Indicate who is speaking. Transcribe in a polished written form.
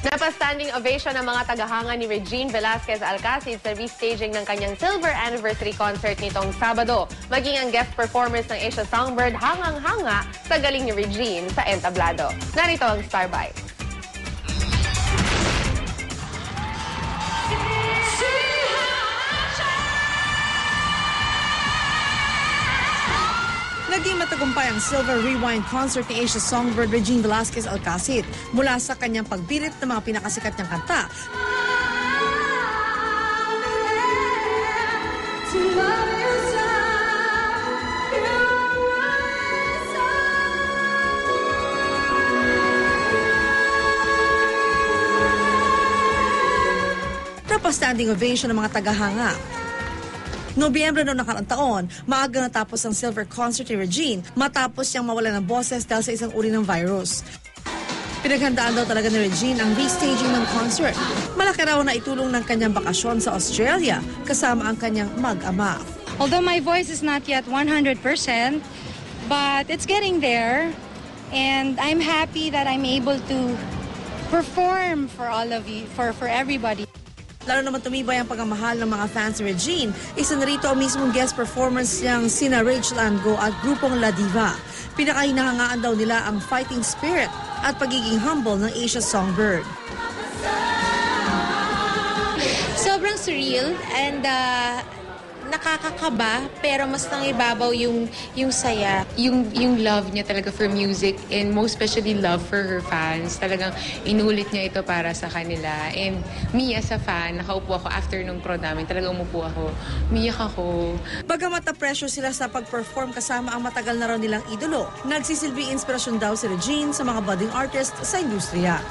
Speaker 1: Napastanding ovation ang mga tagahanga ni Regine Velasquez Alcacid sa restaging ng kanyang silver anniversary concert nitong Sabado. Maging ang guest performers ng Asia Songbird hangang-hanga sa galing ni Regine sa entablado. Narito ang Star Bite.
Speaker 2: Naging matagumpay ang Silver Rewind concert ni Asia Songbird Regine Velasquez Alcacid mula sa kanyang pagbirit ng mga pinakasikat niyang kanta. Tapos standing ovation ng mga tagahanga. Nobyembre noong nakaraang taon, maaga natapos ang Silver Concert ni Regine matapos siyang mawala ng boses dahil sa isang uri ng virus. Pinaghandaan daw talaga ni Regine ang restaging ng concert. Malaki raw na itulong ng kanyang bakasyon sa Australia kasama ang kanyang mag-ama.
Speaker 3: Although my voice is not yet 100%, but it's getting there. And I'm happy that I'm able to perform for all of you, for everybody.
Speaker 2: Lalo naman tumibay ang pagmamahal ng mga fans ni Regine. Isa na rito ang mismong guest performance niyang sina Rachel Ango at grupong La Diva. Pinakahinahangaan daw nila ang fighting spirit at pagiging humble ng Asia Songbird.
Speaker 4: Sobrang surreal and nakakakaba pero mas nangibabaw yung saya.
Speaker 5: Yung love niya talaga for music and most especially love for her fans. Talagang inulit niya ito para sa kanila. And me as a fan, nakaupo ako after nung pro namin. Talagang umupo ako. Umiyak ako.
Speaker 2: Bagamat na-pressure sila sa pag-perform kasama ang matagal na raw nilang idolo, nagsisilbing inspirasyon daw si Regine sa mga budding artist sa industriya.